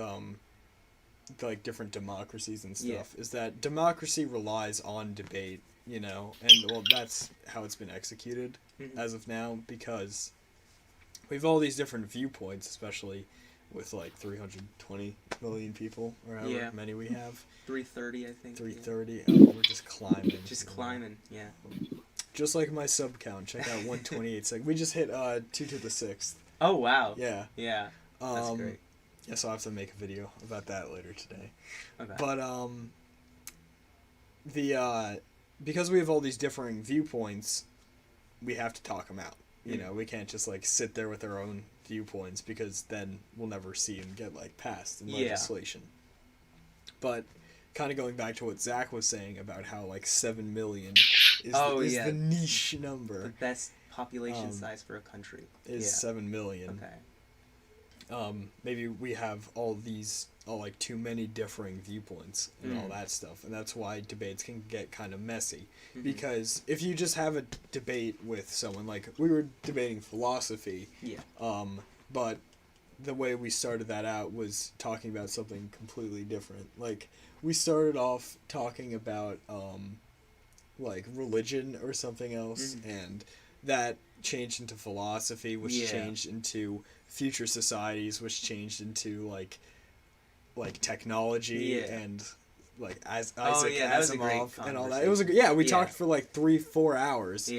like different democracies and stuff, is that democracy relies on debate, you know, and well, that's how it's been executed as of now, because we have all these different viewpoints, especially with like 320 million people, or however many we have. 330, I think. 330. Oh, we're just climbing. Climbing, yeah. Just like my sub count. Check out 128 seconds. We just hit 2 to the 6th. Oh, wow. Yeah. Yeah. That's great. Yeah, so I'll have to make a video about that later today. Okay. But because we have all these differing viewpoints, we have to talk them out. You know, we can't just like sit there with our own viewpoints, because then we'll never see them get like passed in legislation. But kind of going back to what Zach was saying about how like 7 million is the niche number. The best population size for a country is 7 million. Okay. Maybe we have all like too many differing viewpoints and all that stuff, and that's why debates can get kind of messy. Because if you just have a debate with someone, like we were debating philosophy, but the way we started that out was talking about something completely different. Like we started off talking about like religion or something else, and that changed into philosophy, which changed into future societies, which changed into like technology and like Isaac Asimov and all that. It was we talked for like 3-4 hours.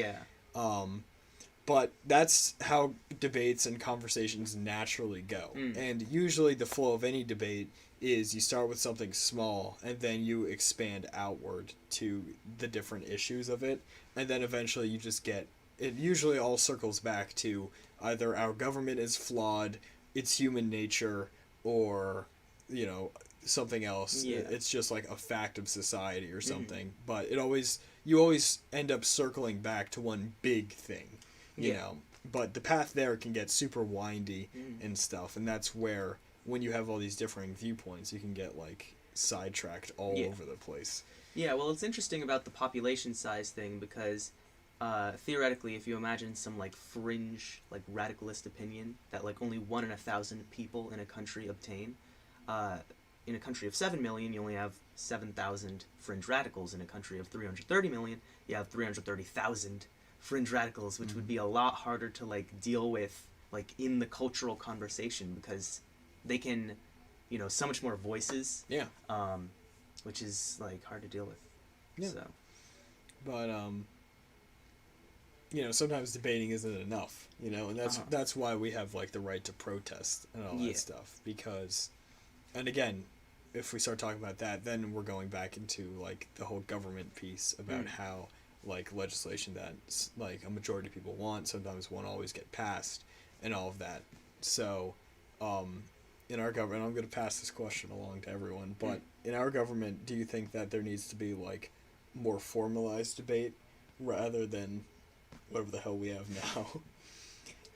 But that's how debates and conversations naturally go. And usually the flow of any debate is you start with something small and then you expand outward to the different issues of it, and then eventually you just get it. Usually all circles back to either our government is flawed, it's human nature, or you know, something else. It's just like a fact of society or something. But you always end up circling back to one big thing, you know. But the path there can get super windy and stuff, and that's where, when you have all these differing viewpoints, you can get like sidetracked all over the place. Yeah, well, it's interesting about the population size thing, because theoretically, if you imagine some like fringe, like radicalist opinion that like only 1 in 1,000 people in a country obtain, in a country of 7 million, you only have 7,000 fringe radicals. In a country of 330 million, you have 330,000 fringe radicals, which would be a lot harder to like deal with like in the cultural conversation because they can, so much more voices. Yeah. Which is like hard to deal with. Yeah. So. But sometimes debating isn't enough, and that's why we have like the right to protest and all that stuff because, and again, if we start talking about that, then we're going back into like the whole government piece about how like legislation that like a majority of people want sometimes won't always get passed and all of that. So, in our government, I'm going to pass this question along to everyone, but in our government, do you think that there needs to be like more formalized debate rather than whatever the hell we have now?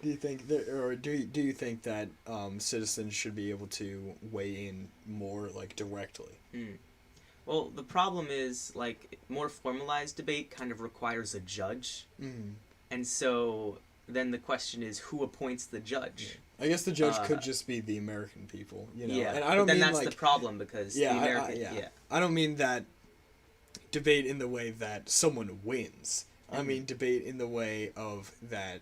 Do you think that, or do you think that citizens should be able to weigh in more like directly? Well, the problem is like more formalized debate kind of requires a judge, and so then the question is who appoints the judge. I guess the judge could just be the American people, Yeah, and I don't mean that's like the problem because the American. I don't mean that debate in the way that someone wins. I mean debate in the way of that.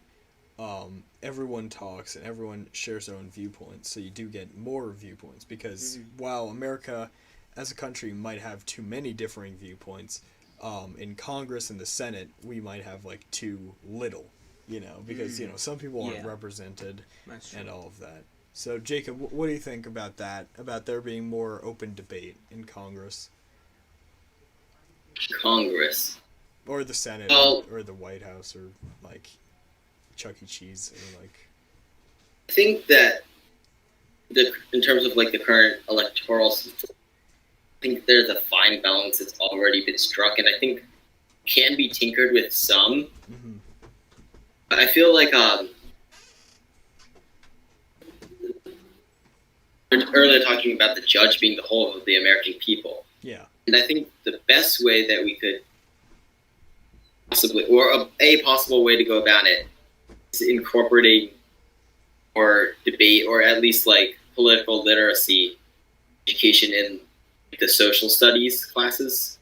Everyone talks and everyone shares their own viewpoints, so you do get more viewpoints because while America as a country might have too many differing viewpoints, in Congress and the Senate we might have like too little, because some people aren't represented and all of that. So Jacob, what do you think about that, about there being more open debate in Congress or the Senate or the White House or like Chuck E. Cheese or like? I think that in terms of like the current electoral system, I think there's a fine balance that's already been struck, and I think can be tinkered with some. I feel like earlier talking about the judge being the whole of the American people. Yeah. And I think the best way that we could possibly, or a possible way to go about it, incorporating or debate or at least like political literacy education in the social studies classes,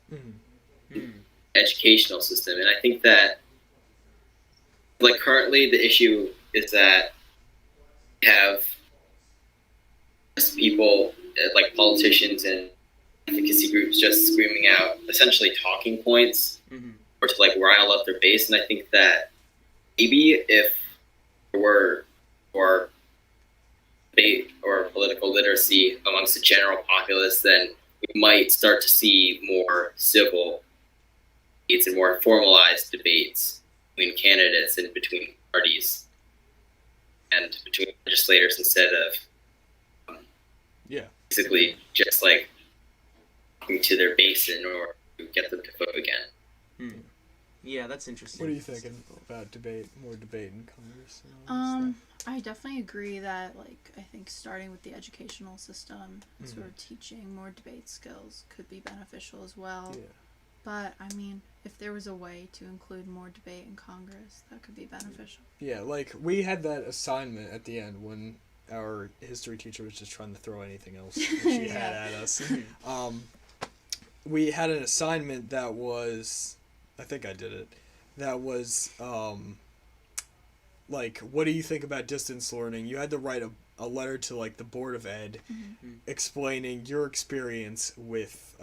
educational system. And I think that like currently the issue is that we have people like politicians and advocacy groups just screaming out essentially talking points or to like rile up their base. And I think that maybe if were or debate or political literacy amongst the general populace, then we might start to see more civil debates and more formalized debates between candidates and between parties and between legislators instead of basically just like talking to their base in order to get them to vote again. Yeah, that's interesting. What are you thinking about more debate in Congress? I definitely agree that, like, I think starting with the educational system, sort of teaching more debate skills could be beneficial as well. Yeah. But, I mean, if there was a way to include more debate in Congress, that could be beneficial. Yeah, like, we had that assignment at the end when our history teacher was just trying to throw anything else that she had at us. We had an assignment that was... I think I did it. That was, like, what do you think about distance learning? You had to write a letter to, like, the Board of Ed explaining your experience with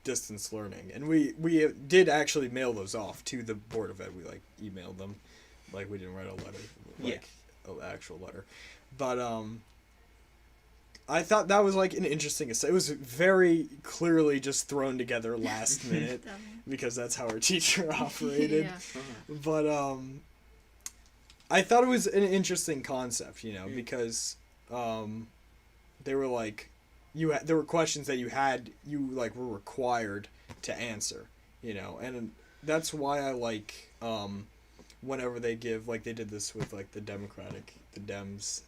distance learning. And we did actually mail those off to the Board of Ed. We, like, emailed them. Like, we didn't write a letter. Like, an actual letter. But, I thought that was, like, an interesting... It was very clearly just thrown together last minute because that's how our teacher operated. But, I thought it was an interesting concept, because they were, like... there were questions that you were required to answer, and that's why I like... whenever they give, like they did this with like the Dems,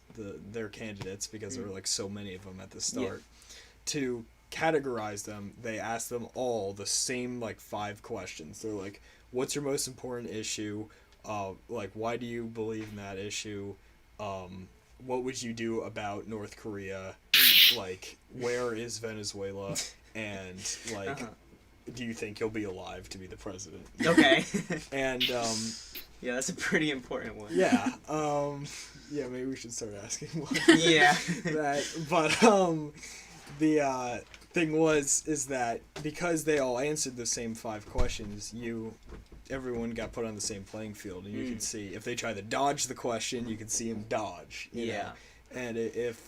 their candidates, because there were like so many of them at the start, to categorize them, they asked them all the same like 5 questions. They're like, what's your most important issue? Like, why do you believe in that issue? What would you do about North Korea? Like, where is Venezuela? And, like, do you think you'll be alive to be the president? Okay. And, yeah, that's a pretty important one. Yeah. Yeah, maybe we should start asking one. Yeah. But, the, thing is that because they all answered the same 5 questions, everyone got put on the same playing field, and you could see if they try to dodge the question, you could see them dodge. You know? And if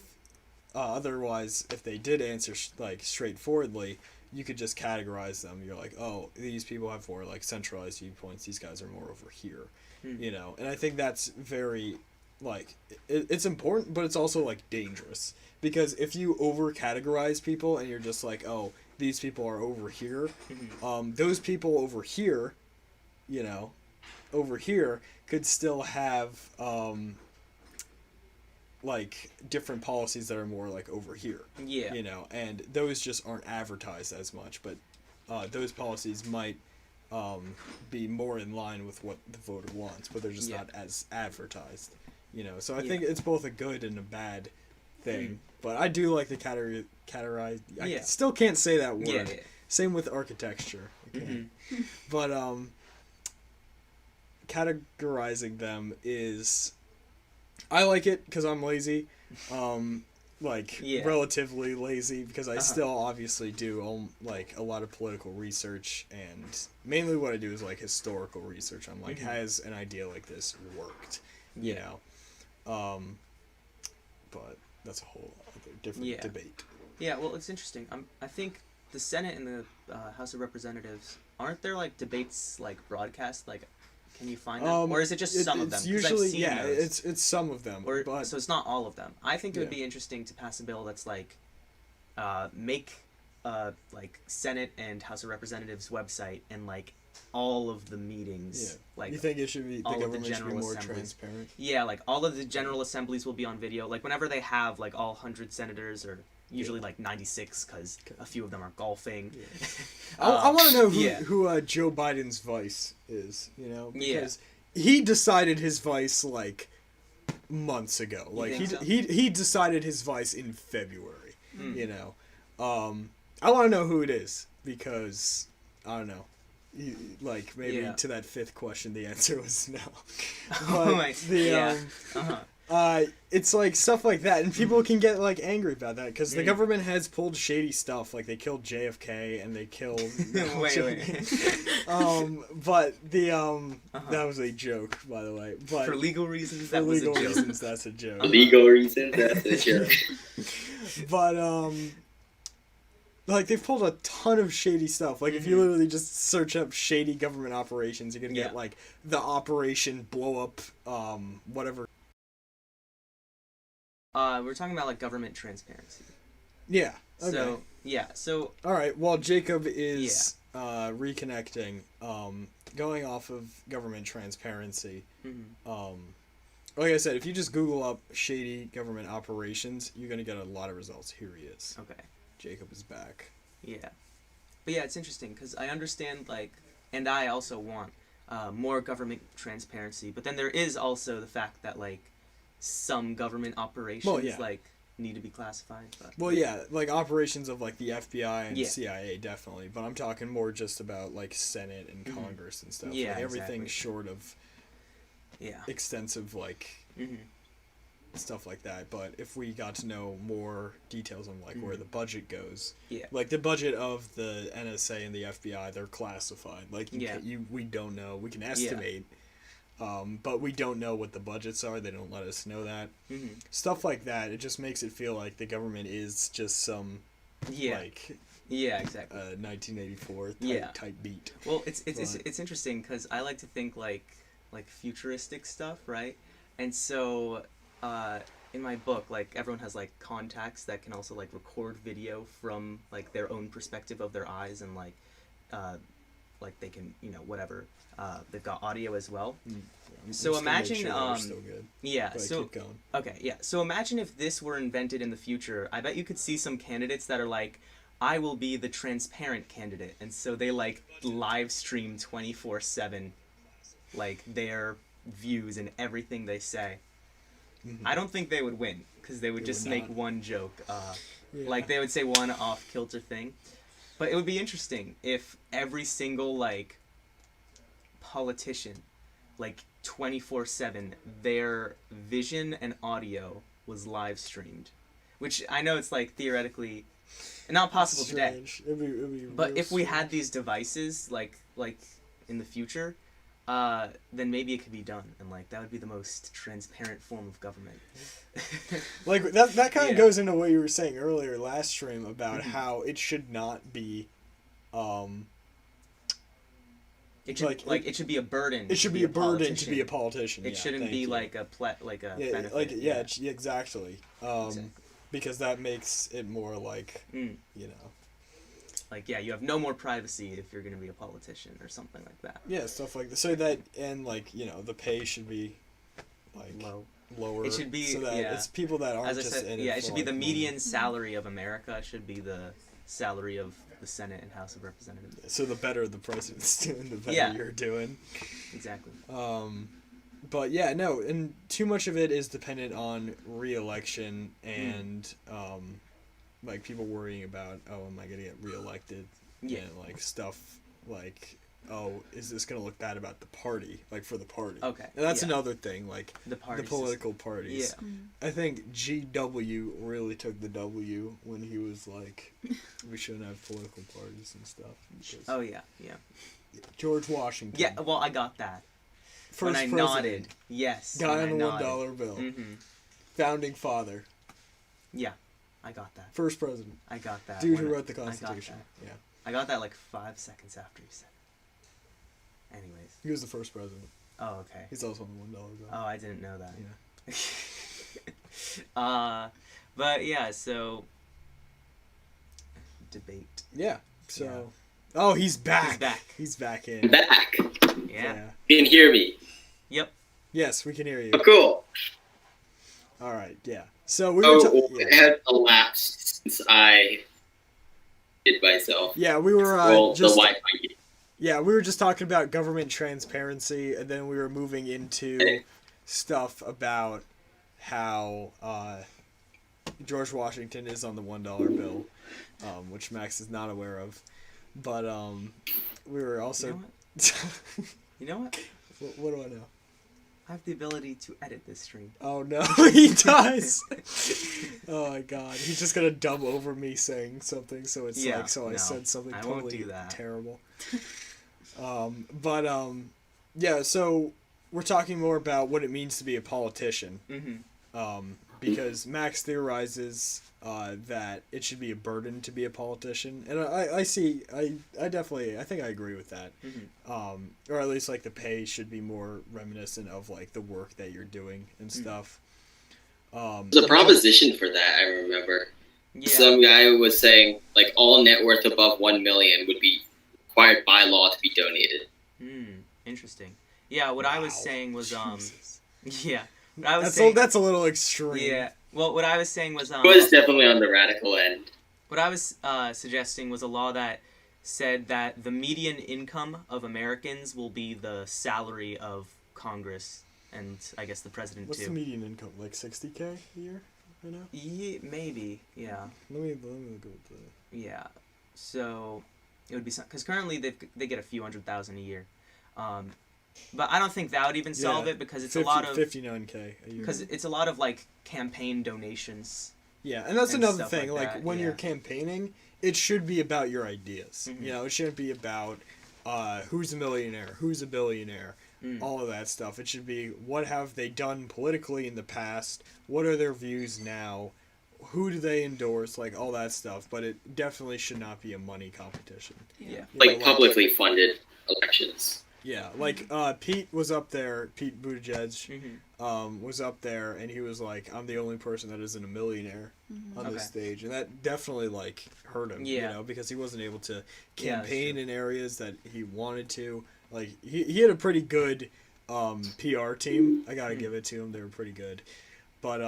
otherwise, if they did answer like straightforwardly, you could just categorize them. You're like, oh, these people have more like centralized viewpoints. These guys are more over here. You know, and I think that's very like it's important, but it's also like dangerous. Because if you over-categorize people and you're just like, oh, these people are over here, those people over here, you know, over here could still have, like, different policies that are more, like, over here. Yeah. You know, and those just aren't advertised as much, but those policies might be more in line with what the voter wants, but they're just not as advertised. You know, so I think it's both a good and a bad thing. But I do like the categorize. I still can't say that word. Yeah. Same with architecture. But categorizing them is, I like it because I'm lazy. Relatively lazy because I still obviously do like a lot of political research, and mainly what I do is like historical research. I'm like, has an idea like this worked? You know, but that's a whole other different debate. Yeah, well, it's interesting. I think the Senate and the House of Representatives, aren't there like debates like broadcast? Like, can you find them, or is it just some of them? It's usually it's some of them, but so it's not all of them. I think it would be interesting to pass a bill that's like, make like Senate and House of Representatives website and like all of the meetings. Like, you think it should be the government should be more transparent? Yeah, like all of the general assemblies will be on video. Like whenever they have like all 100 senators, or usually like 96, because a few of them are golfing. I want to know who Joe Biden's vice is. You know, because he decided his vice like months ago. Like he decided his vice in February. You know, I want to know who it is because I don't know. Like maybe to that 5th question, the answer was no. But it's like stuff like that, and people can get like angry about that because the government has pulled shady stuff. Like they killed JFK and they killed. But that was a joke, by the way. But for legal reasons, that was a joke. That's a joke. For legal reasons, that's a joke. But like they've pulled a ton of shady stuff. Like if you literally just search up shady government operations, you're gonna get like the Operation Blow Up, whatever. We're talking about like government transparency. Yeah. Okay. So all right. While Jacob is reconnecting, going off of government transparency, like I said, if you just Google up shady government operations, you're gonna get a lot of results. Here he is. Okay. Jacob is back. Yeah. But yeah, it's interesting because I understand, like, and I also want more government transparency, but then there is also the fact that, like, some government operations, like, need to be classified. But, well, like, operations of, like, the FBI and CIA, definitely, but I'm talking more just about, like, Senate and Congress and stuff. Yeah, like, everything short of yeah. extensive, like, stuff like that. But if we got to know more details on, like, where the budget goes, like, the budget of the NSA and the FBI, they're classified. Like, we don't know. We can estimate, but we don't know what the budgets are. They don't let us know that. Stuff like that, it just makes it feel like the government is just some, like... Yeah, exactly. 1984 type beat. Well, it's interesting because I like to think like futuristic stuff, right? And so in my book, like everyone has like contacts that can also like record video from like their own perspective of their eyes, and like they can, you know, whatever. They've got audio as well. So imagine still good. So keep going. Okay, yeah. So imagine if this were invented in the future. I bet you could see some candidates that are like, I will be the transparent candidate. And so they like live stream 24/7 like their views and everything they say. Mm-hmm. I don't think they would win because they would just make one joke. Like they would say one off-kilter thing. But it would be interesting if every single like politician, like 24/7, their vision and audio was live streamed. Which I know it's like theoretically not possible today. It'd be but if we had these devices like in the future, then maybe it could be done, and like that would be the most transparent form of government. Like that kind of goes into what you were saying earlier last stream about how it should not be it should it should be a burden. It should be a burden to be a politician. It shouldn't be like a benefit. Exactly. Because that makes it more like you know. Like, yeah, you have no more privacy if you're going to be a politician or something like that. Yeah, stuff like that. So that, and, like, you know, the pay should be, like, lower. It should be, so that it's people that aren't just in it. Yeah, it should be the median salary of America should be the salary of the Senate and House of Representatives. So the better the president's doing, the better you're doing. Exactly. But, yeah, no, and too much of it is dependent on re-election and, like, people worrying about, oh, am I going to get reelected? Yeah. And, like, stuff like, oh, is this going to look bad about the party? Like, for the party. Okay. And that's another thing, like, the political parties. Yeah. I think GW really took the W when he was like, we shouldn't have political parties and stuff. Oh, yeah. George Washington. Yeah, well, I got that. First when I president. Nodded. Yes. Guy on the $1 bill. Mm-hmm. Founding father. Yeah. I got that. First president. I got that. Dude who wrote the Constitution. Yeah. I got that like 5 seconds after you said it. Anyways. He was the first president. Oh, okay. He's also on the $1 bill. Oh, I didn't know that. Yeah. But yeah, so debate. Yeah. So oh, he's back. He's back in. Back. Yeah. You can hear me. Yep. Yes, we can hear you. Oh, cool. All right, yeah. So we it has elapsed since I did myself. Yeah, we were just the Wi-Fi. Yeah, we were just talking about government transparency, and then we were moving into stuff about how George Washington is on the $1 bill, which Max is not aware of. But we were also. You know what? What do I know? I have the ability to edit this stream. Oh no, he does! Oh my god. He's just gonna dub over me saying something, so it's I said something totally terrible. Yeah, so we're talking more about what it means to be a politician. Mm-hmm. Because Max theorizes that it should be a burden to be a politician, and I think I agree with that. Mm-hmm. Or at least like the pay should be more reminiscent of like the work that you're doing and stuff. There's a proposition for that, I remember. Yeah. Some guy was saying like all net worth above 1 million would be required by law to be donated. Interesting. Yeah, what I was saying was yeah. That's a little extreme. Yeah. Well, what I was saying was it was definitely on the radical end. What I was suggesting was a law that said that the median income of Americans will be the salary of Congress and I guess the president too. What's the median income? Like $60K a year right now? Yeah, maybe. Yeah. Let me look at the. Yeah. So it would be because currently they get a few $100,000 a year. But I don't think that would even solve it because it's a lot of $59K a year. Because it's a lot of like campaign donations. Yeah, and that's another thing. Like when you're campaigning, it should be about your ideas. Mm-hmm. You know, it shouldn't be about who's a millionaire, who's a billionaire, all of that stuff. It should be what have they done politically in the past, what are their views now, who do they endorse, like all that stuff. But it definitely should not be a money competition. Yeah, like publicly funded elections. Yeah, like Pete was up there. Pete Buttigieg was up there, and he was like, "I'm the only person that isn't a millionaire on this stage," and that definitely like hurt him. You know, because he wasn't able to campaign in areas that he wanted to. Like he had a pretty good PR team. I gotta give it to him; they were pretty good. But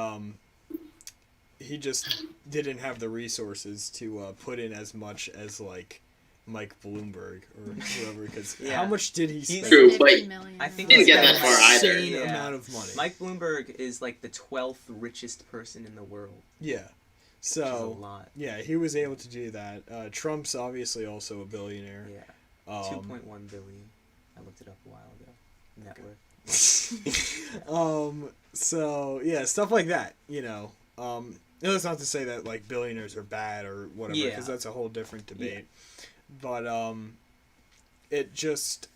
he just didn't have the resources to put in as much as like Mike Bloomberg or whoever. Because how much did he spend? True, but I think he didn't get that far either. Insane amount of money. Mike Bloomberg is like the 12th richest person in the world. Yeah. So, which is a lot. Yeah, he was able to do that. Trump's obviously also a billionaire. Yeah. 2.1 billion. I looked it up a while ago. Net worth. So yeah, stuff like that, you know. That's not to say that like billionaires are bad or whatever, because that's a whole different debate. Yeah. But it just,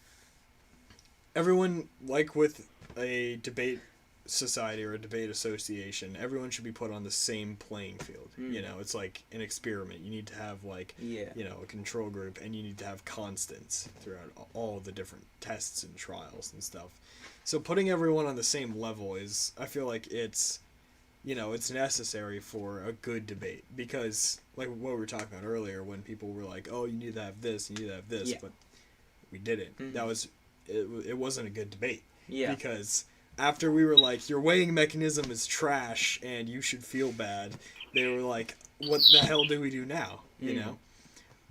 everyone, like with a debate society or a debate association, everyone should be put on the same playing field. You know, it's like an experiment. You need to have like you know, a control group, and you need to have constants throughout all the different tests and trials and stuff. So putting everyone on the same level is, I feel like it's, you know, it's necessary for a good debate, because like what we were talking about earlier, when people were like, oh, you need to have this, you need to have this, but we didn't. That was, it wasn't a good debate. Because after we were like, your weighing mechanism is trash and you should feel bad, they were like, what the hell do we do now? You know?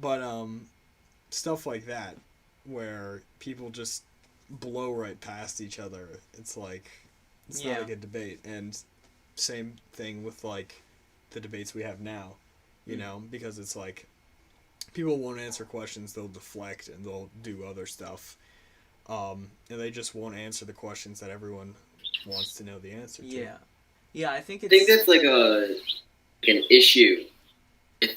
But stuff like that, where people just blow right past each other, it's like, it's not a good debate. And same thing with like the debates we have now, you know, because it's like people won't answer questions, they'll deflect and they'll do other stuff. And they just won't answer the questions that everyone wants to know the answer to. Yeah, I think that's like an issue with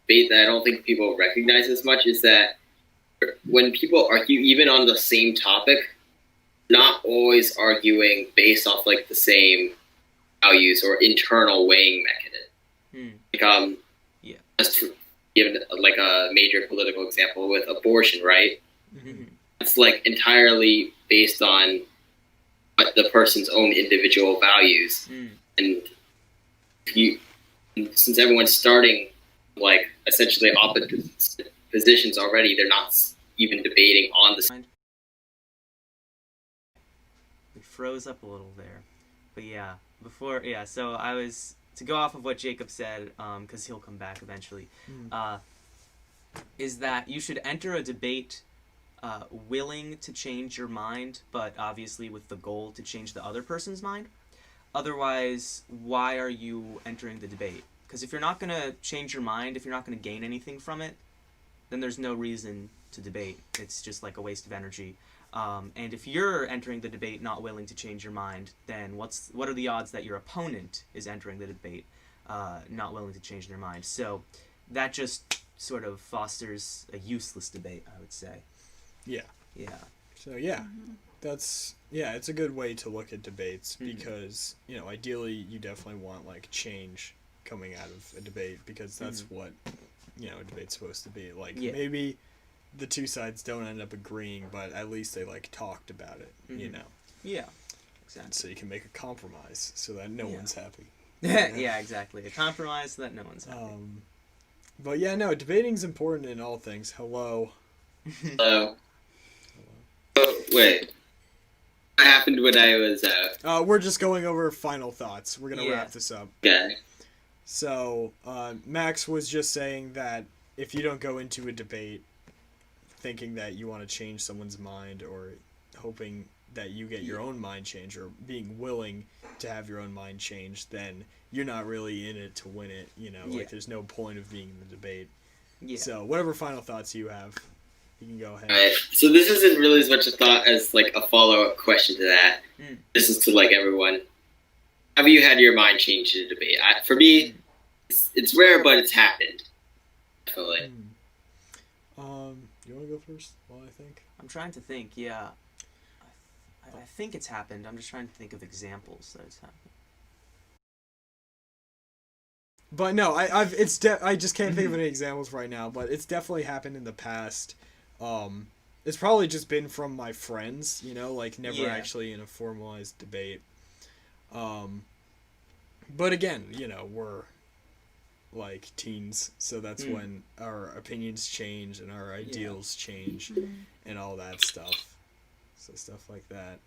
debate that I don't think people recognize as much, is that when people argue even on the same topic, not always arguing based off like the same values or internal weighing mechanism. Just to give like a major political example with abortion, right? It's like entirely based on what the person's own individual values. And since everyone's starting like essentially opposite positions already, they're not even debating on the. We froze up a little there, but so I was, to go off of what Jacob said, because he'll come back eventually, is that you should enter a debate willing to change your mind, but obviously with the goal to change the other person's mind. Otherwise, why are you entering the debate? Because if you're not going to change your mind, if you're not going to gain anything from it, then there's no reason to debate. It's just like a waste of energy. And if you're entering the debate not willing to change your mind, then what are the odds that your opponent is entering the debate not willing to change their mind? So that just sort of fosters a useless debate, I would say. Yeah. So that's, it's a good way to look at debates, because, you know, ideally you definitely want like change coming out of a debate, because that's what, you know, a debate's supposed to be. Like maybe the two sides don't end up agreeing, but at least they like talked about it, you know. Yeah. Exactly. So you can make a compromise so that no one's happy. Yeah, exactly. A compromise so that no one's happy. But debating's important in all things. Hello. Hello. Oh, wait. What happened when I was out? We're just going over final thoughts. We're gonna wrap this up. Okay. So, Max was just saying that if you don't go into a debate thinking that you want to change someone's mind, or hoping that you get your own mind changed, or being willing to have your own mind changed, then you're not really in it to win it, you know? Like, there's no point of being in the debate. So, whatever final thoughts you have, you can go ahead. Alright, so this isn't really as much a thought as, like, a follow-up question to that. This is to, like, everyone. Have you had your mind changed in a debate? For me, it's rare, but it's happened. Definitely. You want to go first while I think? I'm trying to think, I think it's happened. I'm just trying to think of examples that it's happened. But no, I just can't think of any examples right now, but it's definitely happened in the past. It's probably just been from my friends, you know, like never actually in a formalized debate. But again, you know, we're like teens, so that's when our opinions change and our ideals change and all that stuff. So stuff like that.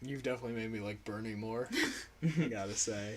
You've definitely made me like Bernie more, I gotta say.